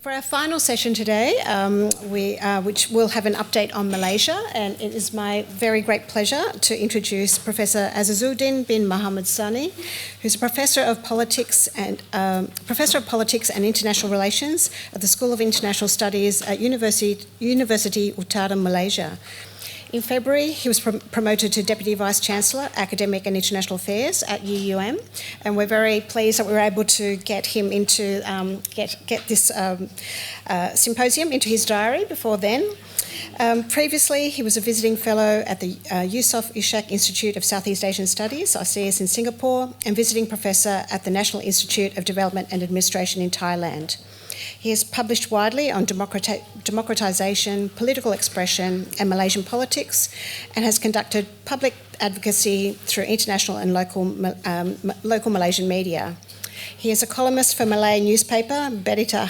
For our final session today, which will have an update on Malaysia, and it is my very great pleasure to introduce Professor Azizuddin bin Muhammad Sani, who's a Professor of Politics and International Relations at the School of International Studies at University Utara, Malaysia. In February, he was promoted to Deputy Vice-Chancellor, Academic and International Affairs at UUM, and we're very pleased that we were able to get him into, get this symposium into his diary before then. Previously, he was a visiting fellow at the Yusof Ishak Institute of Southeast Asian Studies, ICS in Singapore, and visiting professor at the National Institute of Development and Administration in Thailand. He has published widely on democratisation, political expression and Malaysian politics, and has conducted public advocacy through international and local Malaysian media. He is a columnist for Malay newspaper Berita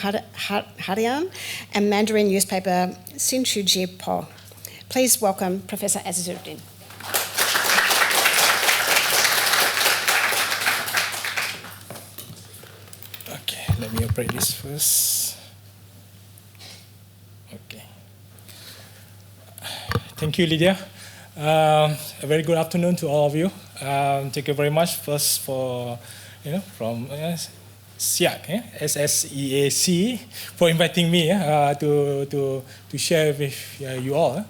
Harian and Mandarin newspaper Sinsuji Po. Please welcome Professor Azizuddin. Okay, let me operate this first. Okay. Thank you, Lydia. A very good afternoon to all of you. Thank you very much first for, from SEAC, SSEAC, for inviting me to share with you all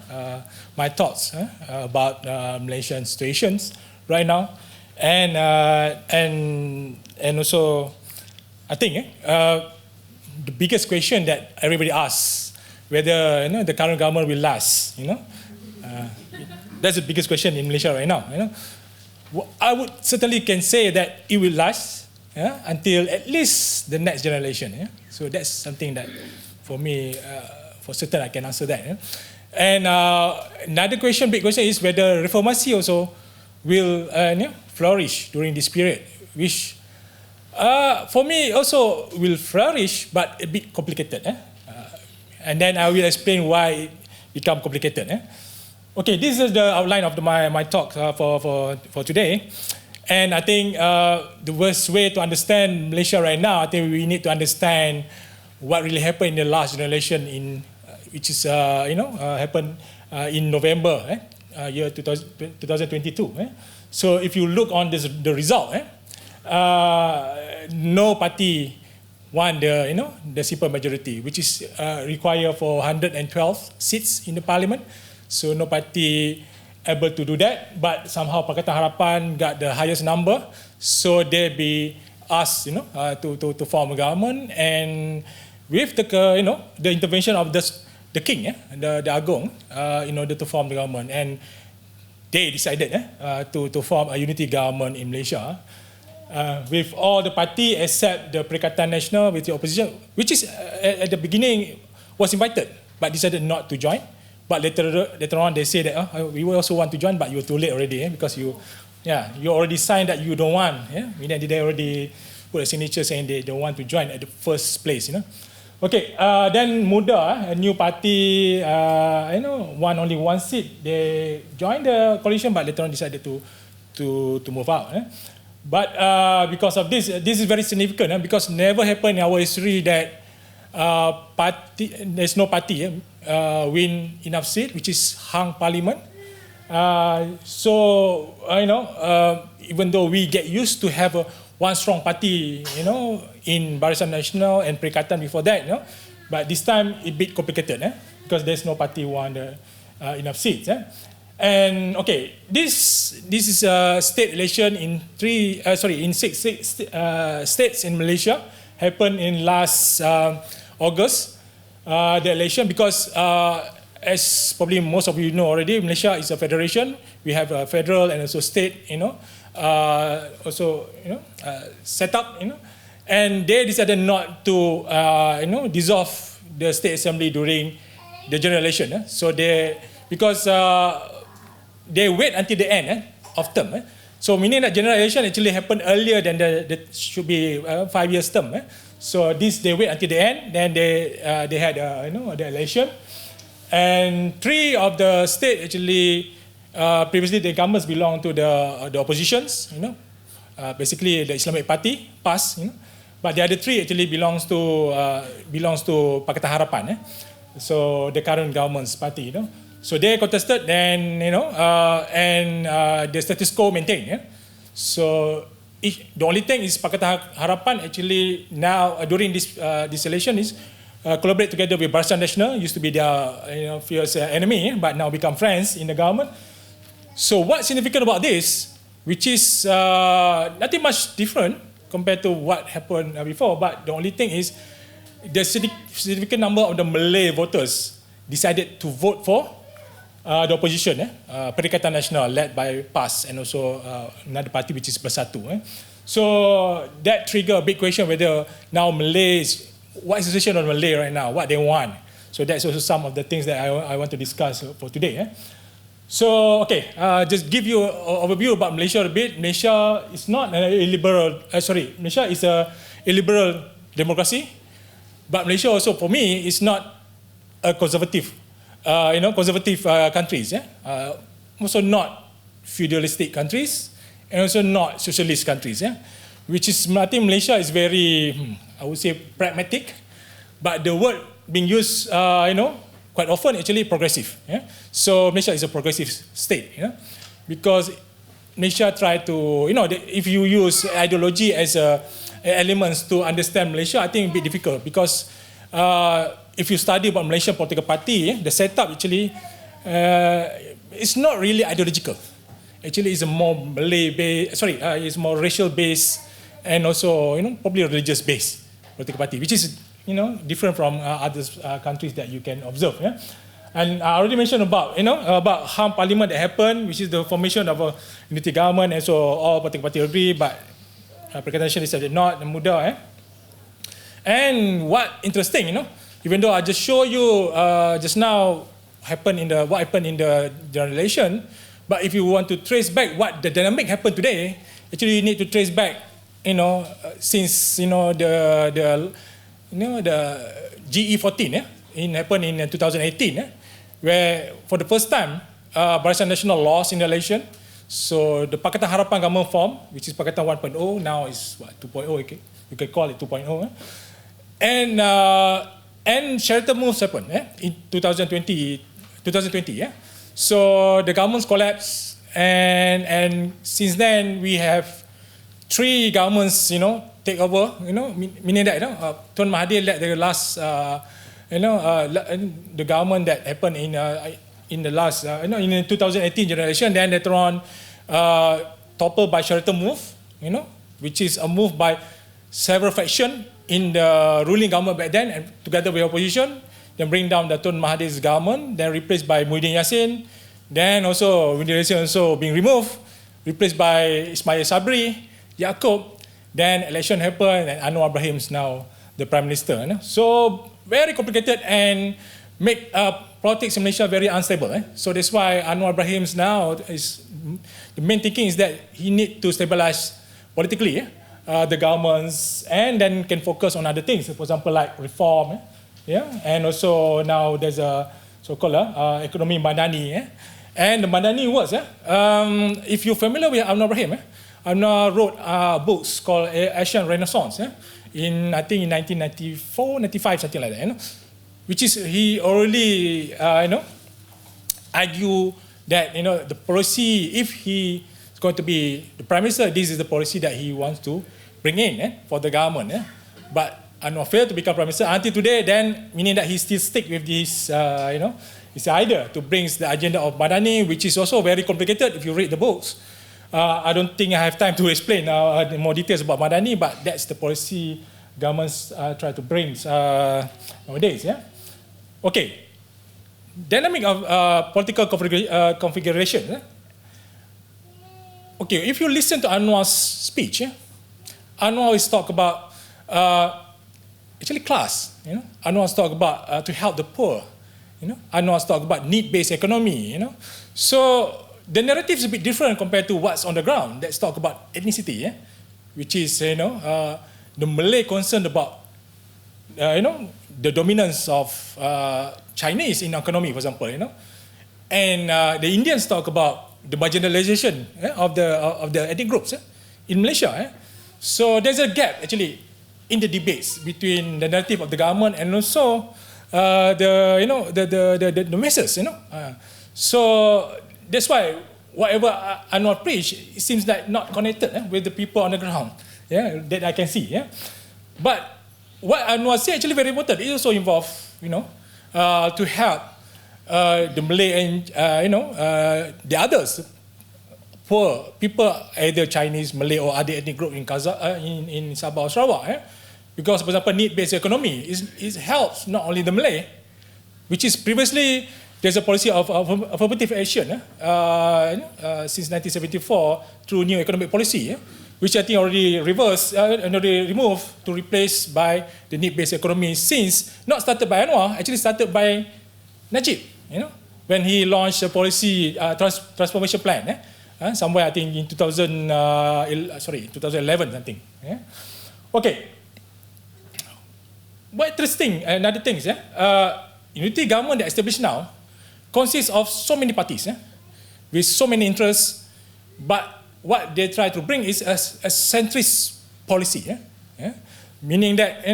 my thoughts about Malaysian situations right now, and also I think the biggest question that everybody asks, whether the current government will last, that's the biggest question in Malaysia right now. I would certainly can say that it will last until at least the next generation. So that's something that, for me, for certain, I can answer that. And another question, big question, is whether reformasi also will flourish during this period, which for me also will flourish, but a bit complicated. And then I will explain why it become complicated. Okay, this is the outline of my talk for today. And I think the worst way to understand Malaysia right now, I think we need to understand what really happened in the last generation, which is happened in November year 2022. So if you look on the result, no party won the simple majority, which is required for 112 seats in the parliament. So no party able to do that, but somehow Pakatan Harapan got the highest number, so they be asked to form a government, and with the intervention of the king, the Agong, in order to form the government, and they decided to form a unity government in Malaysia. With all the party except the Perikatan Nasional with the opposition, which is at the beginning was invited but decided not to join. But later on they say that we also want to join, but you're too late already because you already signed that you don't want. Meaning they already put a signature saying they don't want to join at the first place. Okay, then Muda, a new party, won only one seat. They joined the coalition, but later on decided to move out. But because of this is very significant because never happened in our history that there's no party win enough seat, which is hung parliament. So even though we get used to have one strong party, in Barisan Nasional and Perikatan before that, but this time it bit complicated, because there's no party won enough seats. And okay, this is a state election in six states in Malaysia, happened in last August. The election, because as probably most of you know already, Malaysia is a federation. We have a federal and also state, set up, and they decided not to, dissolve the state assembly during the general election. So because they wait until the end of term. So meaning that general election actually happened earlier than the should be 5 years term. So they wait until the end, then they had the election, and 3 of the states actually previously the governments belong to the oppositions, basically the Islamic Party, PAS, But the other three actually belongs to Pakatan Harapan. So the current government's party, So they contested, then and the status quo maintained. So the only thing is Pakatan Harapan actually now during this election is collaborate together with Barisan Nasional. Used to be their fierce enemy, but now become friends in the government. So what's significant about this, which is nothing much different compared to what happened before, but the only thing is the significant number of the Malay voters decided to vote for the opposition, Perikatan Nasional, led by PAS and also another party which is Bersatu. So that triggered a big question whether now Malays, what is the situation on Malay right now, what they want. So that's also some of the things that I want to discuss for today. So, okay, just give you an overview about Malaysia a bit. Malaysia is not a liberal, Malaysia is a liberal democracy, but Malaysia also, for me, is not a conservative, countries. Also not feudalistic countries, and also not socialist countries. Which is, I think Malaysia is very, I would say, pragmatic, but the word being used, quite often actually progressive. So Malaysia is a progressive state, because Malaysia try to, if you use ideology as elements to understand Malaysia, I think it's a bit difficult because if you study about Malaysian political party, the setup actually it's not really ideological. Actually, it's a more it's more racial based and also probably religious based political party, which is different from other countries that you can observe. And I already mentioned about about Ham Parliament that happened, which is the formation of a unity government, and so all political parties agree, but Perikatan Nasional decided not, mudah. And what interesting, even though I just show you just now what happened in the general election, but if you want to trace back what the dynamic happened today, actually you need to trace back, since the GE14 happened in 2018, where for the first time Barisan Nasional lost in the election. So the Pakatan Harapan government formed, which is Pakatan 1.0, now is 2.0, you can call it 2.0. And shelter moves happened in 2020. So the governments collapsed, and since then we have 3 governments, take over, meaning that Tun Mahathir led the last, the government that happened in the last, in the 2018 generation. Then later on, toppled by shelter move, which is a move by several factions in the ruling government back then, and together with opposition, then bring down the Tun Mahathir's government, then replaced by Muhyiddin Yassin, then also Muhyiddin Yassin also being removed, replaced by Ismail Sabri, Yaakob. Then election happened, and Anwar Ibrahim is now the Prime Minister. So very complicated and make politics in Malaysia very unstable. So that's why Anwar Ibrahim now is the main thinking is that he need to stabilize politically the governments, and then can focus on other things. For example, like reform, and also now there's a so-called economy Madani, and the Madani works. If you're familiar with Anwar Ibrahim, Anwar wrote books called Asian Renaissance in, I think, in 1994, 95, something like that. Which is, he already, argue that, the policy, if he is going to be the Prime Minister, this is the policy that he wants to bring in for the government. But Anwar failed to become Prime Minister until today, then, meaning that he still stick with this, his idea to bring the agenda of Madani, which is also very complicated if you read the books. I don't think I have time to explain more details about Madani, but that's the policy governments try to bring nowadays. Okay, dynamic of political configuration. Okay, if you listen to Anwar's speech, Anwar always talk about actually class. Anwar talk about to help the poor. Anwar talk about need-based economy. So the narrative is a bit different compared to what's on the ground. Let's talk about ethnicity, which is the Malay concerned about the dominance of Chinese in economy, for example, and the Indians talk about the marginalization of the ethnic groups in Malaysia. So there's a gap actually in the debates between the narrative of the government and also the masses. So that's why whatever Anwar preach, it seems like not connected with the people on the ground. That I can see. But what Anwar said actually very important. It also involves, to help the Malay and the others, poor people, either Chinese, Malay, or other ethnic group in Sabah or Sarawak. Because, for example, need-based economy it helps not only the Malay, which is previously there's a policy of affirmative action since 1974 through new economic policy, which I think already removed to replace by the need-based economy since not started by Anwar, actually started by Najib, when he launched a policy transformation plan, somewhere I think in 2011 something. Okay. What interesting, another thing is, unity government that established now consists of so many parties, with so many interests, but what they try to bring is a centrist policy, meaning that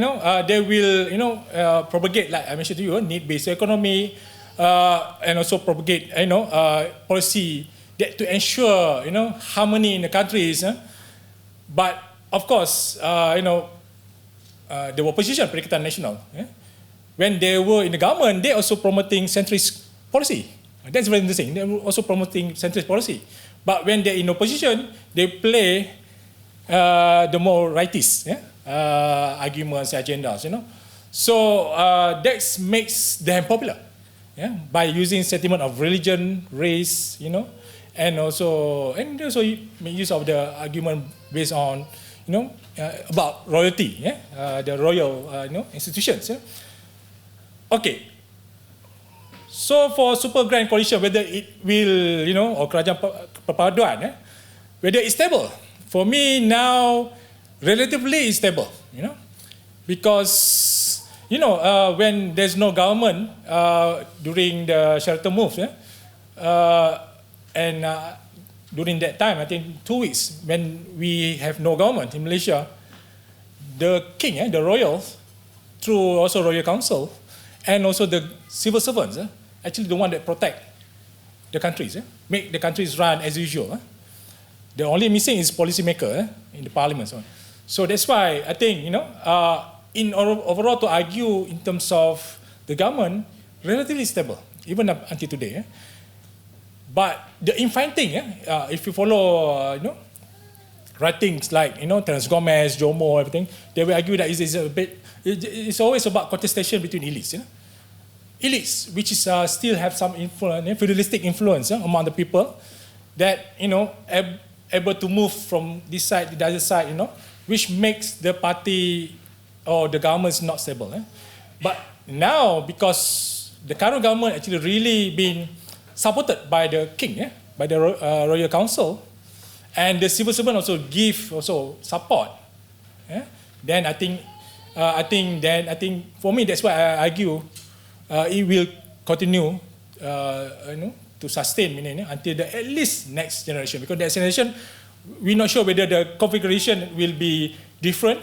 they will propagate, like I mentioned to you, need-based economy, and also propagate policy that to ensure harmony in the countries, but of course the opposition, Perikatan Nasional, when they were in the government, they also promoting centrist policy. That's very interesting. They were also promoting centrist policy. But when they're in opposition, they play the more rightist arguments, agendas. So that makes them popular, by using sentiment of religion, race, and also make use of the argument based on about royalty, the royal institutions. Okay. So for super grand coalition, whether it will, or kerajaan perpaduan, whether it's stable. For me now, relatively stable, because when there's no government during the shelter moves, and during that time, I think 2 weeks, when we have no government in Malaysia, the king, the royals, through also royal council, and also the civil servants, actually the one that protect the countries, make the countries run as usual. The only missing is policymaker in the parliament. So that's why I think, in overall to argue in terms of the government, relatively stable, even up until today. But the infighting, if you follow, writings like, Terence Gomez, Jomo, everything, they will argue that it's always about contestation between elites. Elites, which is still have some influence, feudalistic influence among the people, that able to move from this side to the other side, which makes the party or the government not stable. But now, because the current government actually really been supported by the king, by the royal council, and the civil servant also give support. Then I think for me that's why I argue it will continue, to sustain until at least next generation. Because next generation, we're not sure whether the configuration will be different.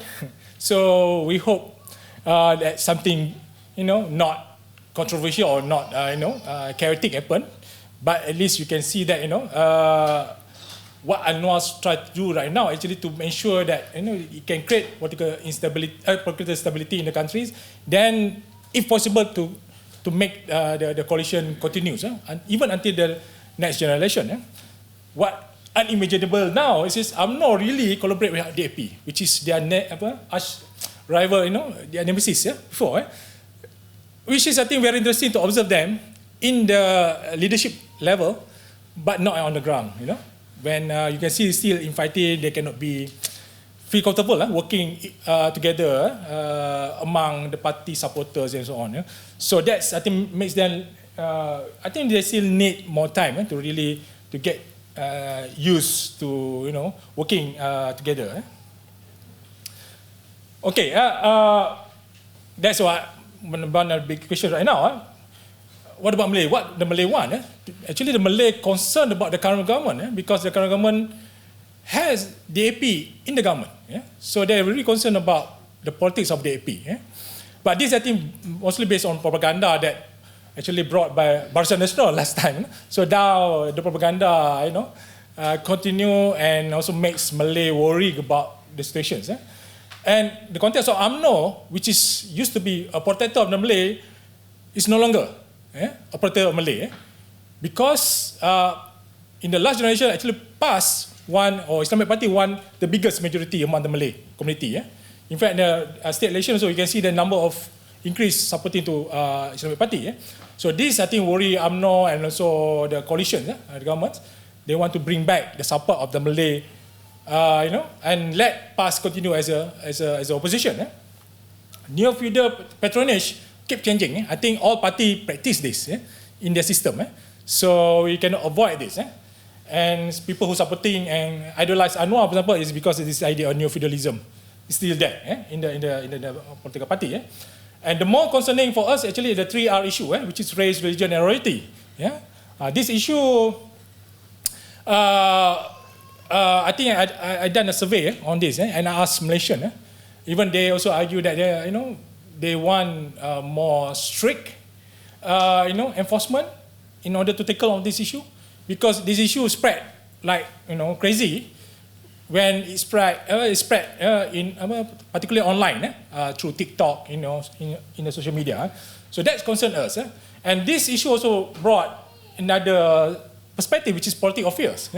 So we hope that something, not controversial or not, chaotic happen. But at least you can see that, what Anwar's trying to do right now, actually to ensure that, it can create political stability in the countries. Then, if possible, to make the coalition continues, and even until the next generation. What unimaginable now is I'm not really collaborate with DAP, which is their arch rival, their nemesis before, which is I think very interesting to observe them in the leadership level, but not on the ground. When you can see still infighting, they cannot feel comfortable working together among the party supporters and so on. So that's, I think, makes them, I think they still need more time to really to get used to, working together. Okay, that's one of the big question right now. What about Malay? What the Malay want? Actually, the Malay concerned about the current government because the current government has DAP in the government. So they're really concerned about the politics of the AP. But this, I think, mostly based on propaganda that actually brought by Barisan Nasional last time. So now the propaganda, continue and also makes Malay worry about the situations. And the context of UMNO, which is used to be a protector of the Malay, is no longer a protector of Malay. Because in the last generation, actually PAS won, or Islamic Party won the biggest majority among the Malay community. In fact, the state election, so you can see the number of increase supporting to Islamic Party. So this, I think, worry UMNO and also the coalition, the government. They want to bring back the support of the Malay, and let PAS continue as a opposition. Neo-feudal patronage keep changing. I think all party practice this in their system. So we cannot avoid this. And people who supporting and idolize Anwar, for example, is because of this idea of neo-feudalism is still there in the political party. And the more concerning for us actually the 3R issue, which is race, religion, and royalty. This issue, I think I done a survey on this, and I asked Malaysian. Even they also argue that they want more strict, enforcement in order to tackle on this issue, because this issue spread like crazy when it spread in particularly online through TikTok, in the social media. So that's concerned us, and this issue also brought another perspective, which is politics of fears.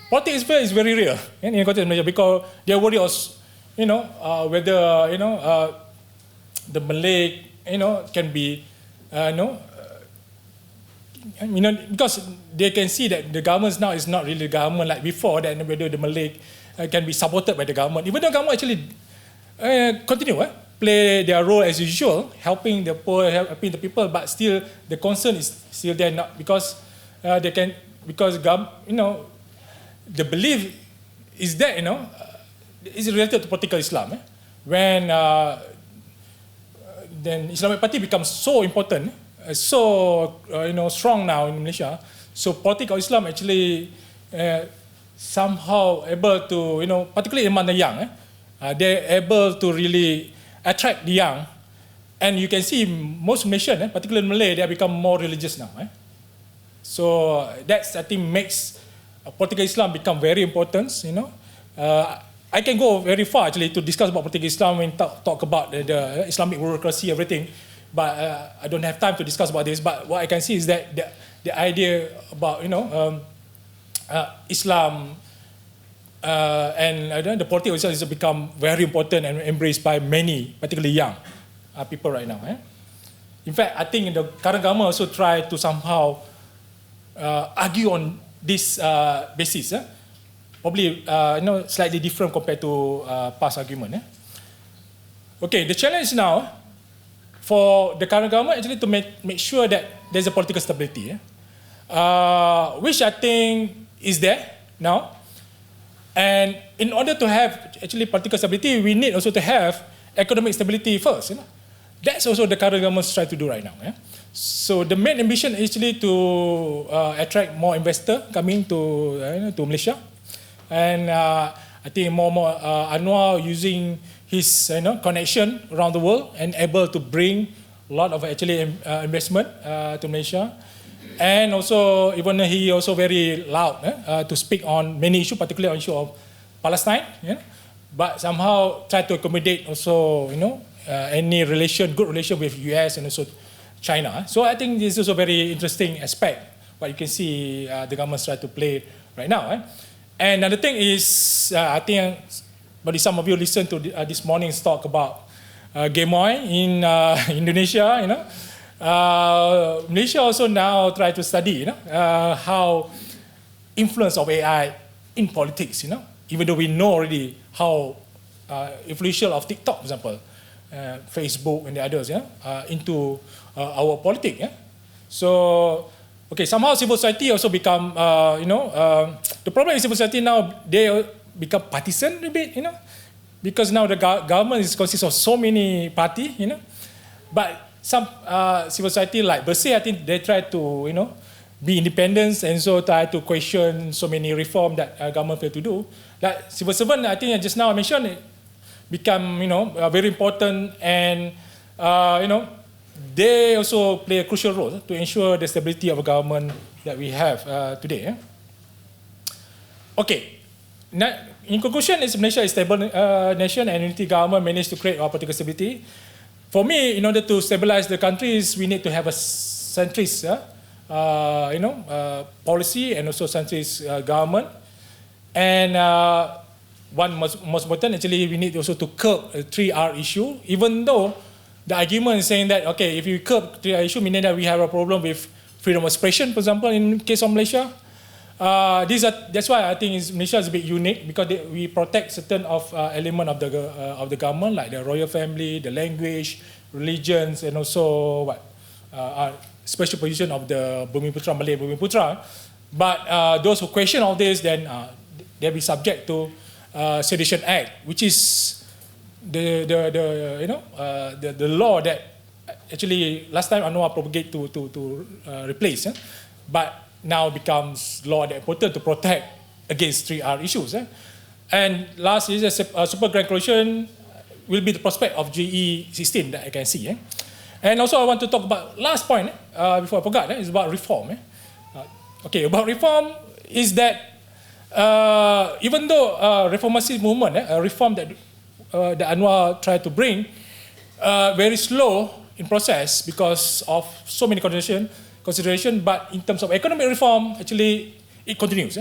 Politics of fear is very real in the context of Malaysia, because they worry us, whether the Malay can be because they can see that the government now is not really the government like before, that whether the Malay can be supported by the government. Even though the government actually continue play their role as usual, helping the poor, helping the people, but still the concern is still there, not because they can, because the belief is that is related to political Islam. When then Islamic Party becomes so important, so strong now in Malaysia. So political Islam actually somehow able to particularly among the young, they're able to really attract the young, and you can see most Malaysian, particularly Malay, they have become more religious now. So that's, I think, makes political Islam become very important. I can go very far actually to discuss about political Islam and talk about the Islamic bureaucracy, everything. But I don't have time to discuss about this. But what I can see is that the idea about Islam and the politics of Islam has become very important and embraced by many, particularly young people right now. In fact, I think the current government also try to somehow argue on this basis. Probably slightly different compared to past argument. Okay, the challenge now for the current government actually to make sure that there's a political stability, which I think is there now. And in order to have actually political stability, we need also to have economic stability first. That's also the current government trying to do right now. So the main ambition is actually to attract more investors coming to Malaysia. And I think more Anwar using his connection around the world and able to bring a lot of actually investment to Malaysia. And also, even he also very loud to speak on many issues, particularly on issue of Palestine. But somehow try to accommodate also any good relation with US and also China. So I think this is also very interesting aspect what you can see the government try to play right now. And another thing is, I think probably some of you listened to this morning's talk about Gemoy in Indonesia. Malaysia also now try to study, how influence of AI in politics. Even though we know already how influential of TikTok, for example, Facebook and the others, into our politics. So. Okay, somehow civil society also become, the problem in civil society now, they become partisan a bit, because now the government consists of so many parties, but some civil society like Bersih, I think they try to, be independent and so try to question so many reform that government failed to do. Like civil servant, I think just now I mentioned, become, very important, and, they also play a crucial role to ensure the stability of a government that we have today. Okay. Now, in conclusion, Malaysia is a stable nation and unity government managed to create our political stability. For me, in order to stabilize the countries, we need to have a centrist, policy and also centrist government. And one most important, actually, we need also to curb the 3R issue, even though the argument is saying that, okay, if you curb 3R issue, meaning that we have a problem with freedom of expression, for example, in the case of Malaysia. That's why I think Malaysia is a bit unique, because we protect certain element of the government, like the royal family, the language, religions, and also special position of the Bumiputra, Malay Bumiputra. But those who question all this, then they'll be subject to Sedition Act, which is the law that actually last time Anwar propagate to replace, but now becomes law that important to protect against 3R issues. And last is a super grand coalition will be the prospect of GE16 that I can see. And also I want to talk about last point before I forgot, is about reform. Okay, about reform is that even though reformist movement, a reform that Anwar tried to bring, very slow in process because of so many consideration, but in terms of economic reform, actually it continues.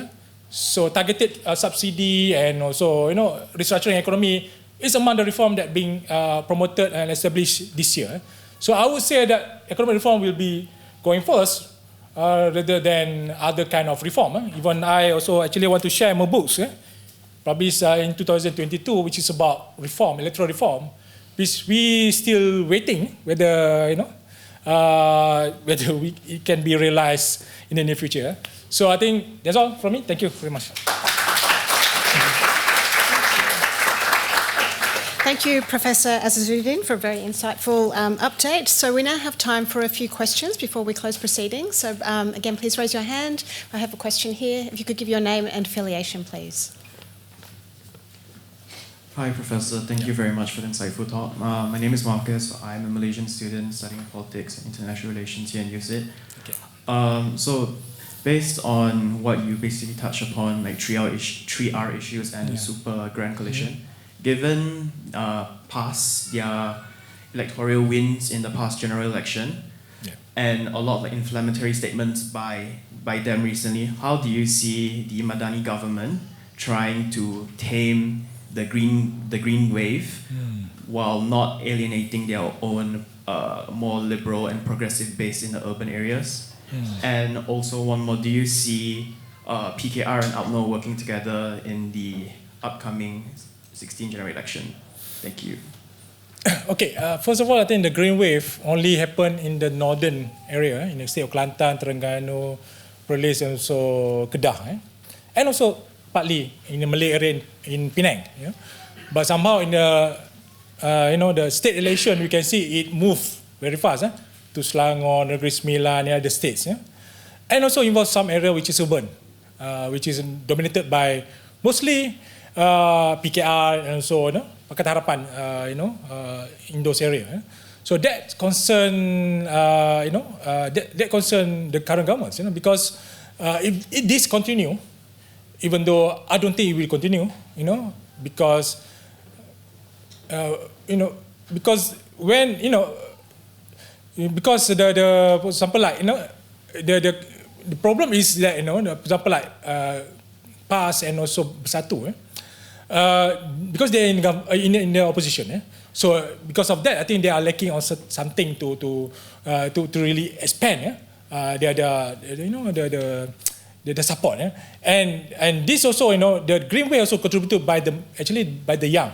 So targeted subsidy and also restructuring economy is among the reform that being promoted and established this year. So I would say that economic reform will be going first rather than other kind of reform. Even I also actually want to share my books, probably in 2022, which is about reform, electoral reform, which we still waiting whether whether it can be realized in the near future. So I think that's all from me. Thank you very much. Thank you, Professor Azizuddin, for a very insightful update. So we now have time for a few questions before we close proceedings. So again, please raise your hand. I have a question here. If you could give your name and affiliation, please. Hi, Professor. Thank you very much for the insightful talk. My name is Marcus. I'm a Malaysian student studying politics and international relations here in USIT. Okay. So, based on what you basically touched upon, like 3R issues and super grand coalition, given past their electoral wins in the past general election, and a lot of inflammatory statements by them recently, how do you see the Madani government trying to tame the green wave while not alienating their own more liberal and progressive base in the urban areas? And also one more, do you see PKR and UMNO working together in the upcoming 16th general election? Thank you. Okay, first of all, I think the green wave only happened in the northern area, in the state of Kelantan, Terengganu, Perlis, and also Kedah, and also partly in the Malay area in Penang. But somehow in the the state election, we can see it moved very fast to Selangor, Negeri Sembilan, and other states. And also involves some area which is urban, which is dominated by mostly PKR and so on, Pakatan Harapan, in those areas. So that concern, that concern the current governments, because if this continue, even though I don't think it will continue, because because when because the for example, like the problem is that for example, like PAS and also Bersatu, because they're in the opposition, so because of that, I think they are lacking on something to really expand the support, and this also the green way also contributed by the young,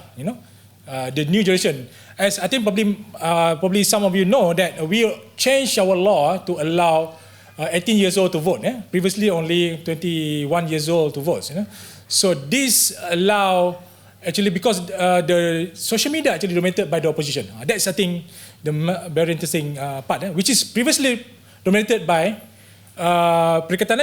the new generation. As I think probably some of you know that we changed our law to allow 18 years old to vote. Previously only 21 years old to vote. So this allow actually because the social media actually dominated by the opposition. That's I think the very interesting part, which is previously dominated by Pakatan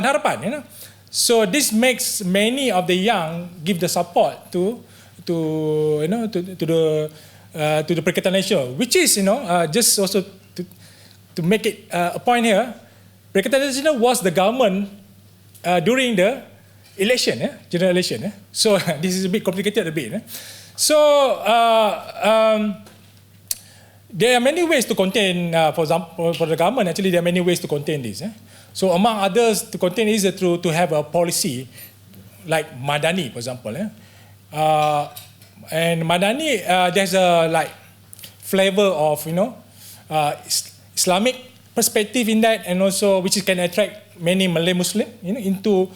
Harapan. So this makes many of the young give the support to to the Perikatan Nasional, which is just also to make it a point here, Perikatan Nasional was the government during the election, general election. So this is a bit complicated a bit. So there are many ways to contain, for example, for the government, actually there are many ways to contain this. So among others, to contain is to have a policy like Madani, for example. And Madani, there's a like flavor of Islamic perspective in that, and also which can attract many Malay Muslim into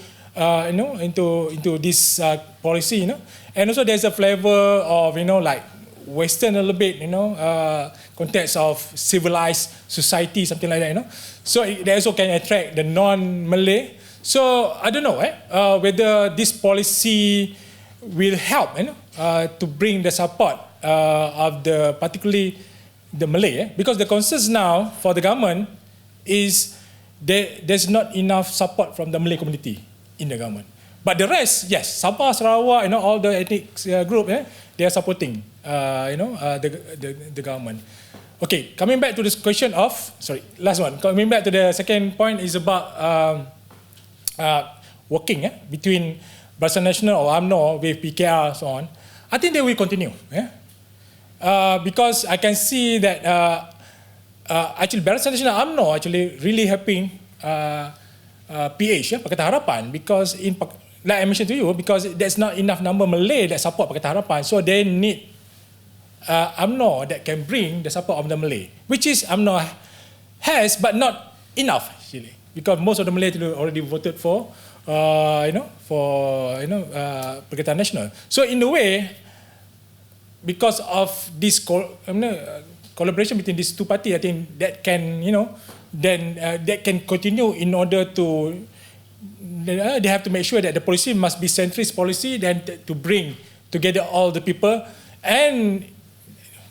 this policy, and also there's a flavor of like Western a little bit, context of civilized society, something like that, So they also can attract the non-Malay. So I don't know whether this policy will help, to bring the support of particularly the Malay, because the concerns now for the government is there's not enough support from the Malay community in the government. But the rest, yes, Sabah, Sarawak, all the ethnic group, they are supporting, the government. Okay, coming back to this question of, last one. Coming back to the second point is about working between Barisan Nasional or UMNO with PKR, so on. I think they will continue, because I can see that actually Barisan Nasional UMNO actually really helping PH, Pakatan Harapan, because like I mentioned to you, because there's not enough number Malay that support Pakatan Harapan, so they need UMNO that can bring the support of the Malay, which is UMNO has, but not enough actually, because most of the Malay already voted for Perikatan Nasional. So in a way, because of this collaboration between these two parties, I think that can, that can continue in order to, they have to make sure that the policy must be centrist policy, then to bring together all the people. And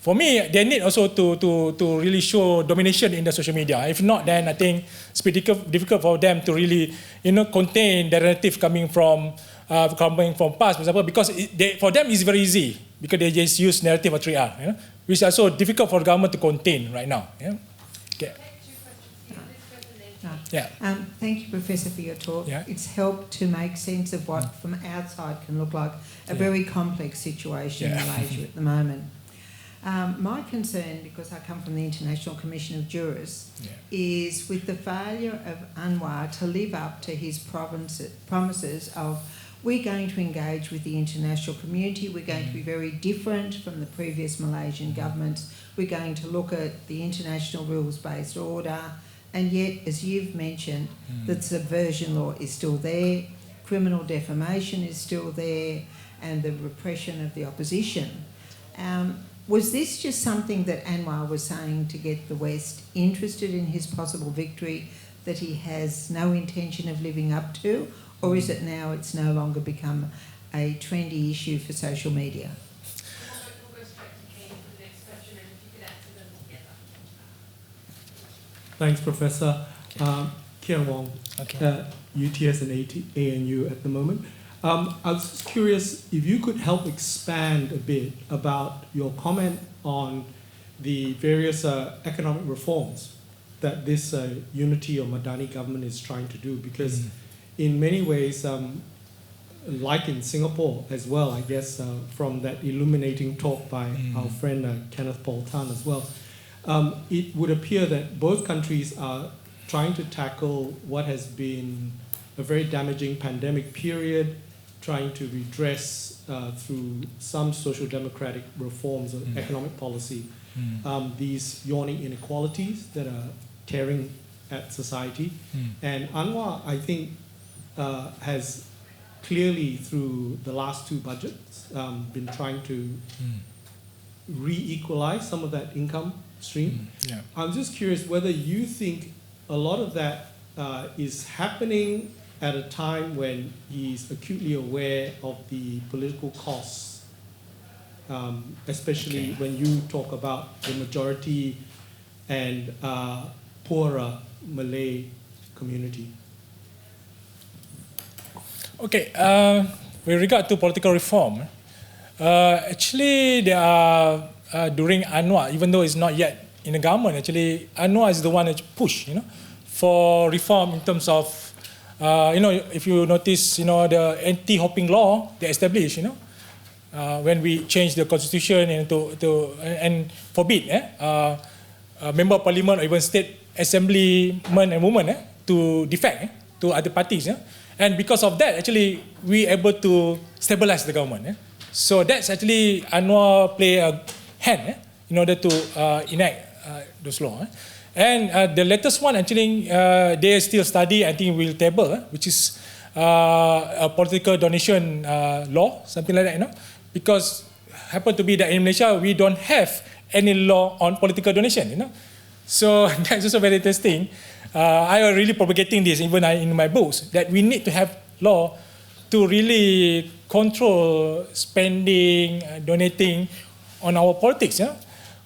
for me, they need also to really show domination in the social media. If not, then I think it's pretty difficult for them to really, contain the narrative coming from past, for example, because for them it's very easy because they just use narrative or 3R, which is also difficult for the government to contain right now. Okay. Yeah. Thank you, Professor, for your talk. Yeah. It's helped to make sense of what from outside can look like a very complex situation in Malaysia at the moment. My concern, because I come from the International Commission of Jurists, is with the failure of Anwar to live up to his promises of we're going to engage with the international community, we're going to be very different from the previous Malaysian governments, we're going to look at the international rules-based order, and yet, as you've mentioned, the subversion law is still there, criminal defamation is still there, and the repression of the opposition. Was this just something that Anwar was saying to get the West interested in his possible victory that he has no intention of living up to? Or is it now it's no longer become a trendy issue for social media? We'll go straight to Ken for the next question, and if you could answer them together. Thanks, Professor. Kian Wong, UTS and ANU at the moment. I was just curious if you could help expand a bit about your comment on the various economic reforms that this unity or Madani government is trying to do, because in many ways, like in Singapore as well, I guess, from that illuminating talk by our friend Kenneth Paul Tan as well, it would appear that both countries are trying to tackle what has been a very damaging pandemic period, trying to redress through some social democratic reforms of economic policy these yawning inequalities that are tearing at society. And Anwar, I think, has clearly through the last two budgets been trying to re-equalize some of that income stream. I'm just curious whether you think a lot of that is happening at a time when he's acutely aware of the political costs, especially when you talk about the majority and poorer Malay community. Okay, with regard to political reform, Actually, there are during Anwar, even though it's not yet in the government. Actually, Anwar is the one that push, for reform in terms of, if you notice, the anti-hopping law they established, when we changed the constitution and forbid member of parliament or even state assemblymen and women to defect to other parties, and because of that, actually, we able to stabilize the government. So that's actually Anwar play a hand in order to enact those laws. And the latest one, actually, they still study, I think we'll table, which is a political donation law, something like that, because happen to be that in Malaysia, we don't have any law on political donation, So that's also very interesting. I am really propagating this, even in my books, that we need to have law to really control spending, donating on our politics.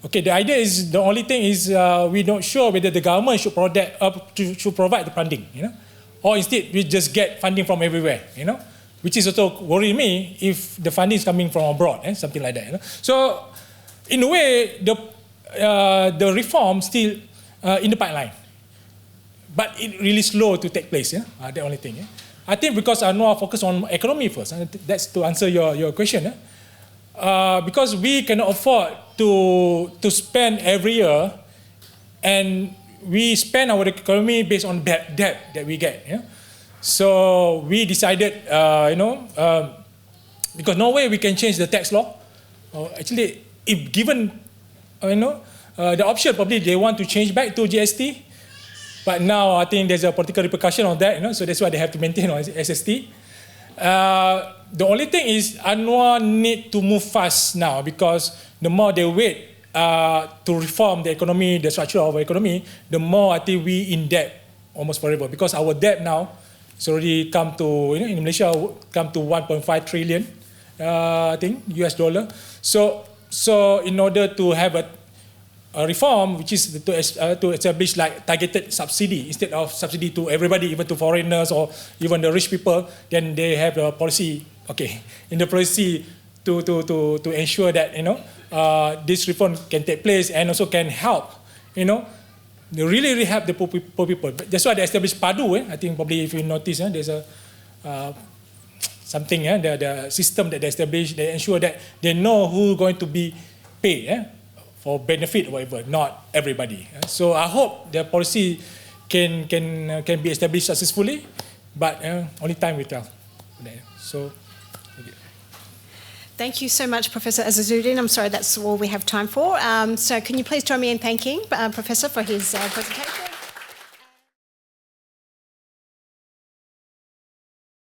Okay, the idea is, the only thing is we're not sure whether the government should provide the funding, or instead we just get funding from everywhere, which is also worrying me if the funding is coming from abroad, something like that. So, in a way, the reform still in the pipeline, but it really slow to take place. The only thing. I think because Anwar focus on economy first. That's to answer your question. Because we cannot afford to spend every year, and we spend our economy based on debt that we get. So we decided, because no way we can change the tax law. Actually, if given, the option, probably they want to change back to GST, but now I think there's a political repercussion of that. So that's why they have to maintain on SST. The only thing is Anwar need to move fast now, because the more they wait to reform the economy, the structure of our economy, the more I think we in debt almost forever, because our debt now it's already come to, in Malaysia, come to 1.5 trillion, I think, US dollar. So in order to have a reform, which is to establish like targeted subsidy instead of subsidy to everybody, even to foreigners or even the rich people, then they have a policy, in the policy to ensure that this reform can take place and also can help, really help the poor people. That's why they established PADU. I think probably if you notice, there's a something, the system that they established, they ensure that they know who's going to be paid for benefit or whatever, not everybody. So I hope the policy can be established successfully, but only time will tell. So. Thank you so much, Professor Azizuddin. I'm sorry, that's all we have time for. So can you please join me in thanking Professor for his presentation?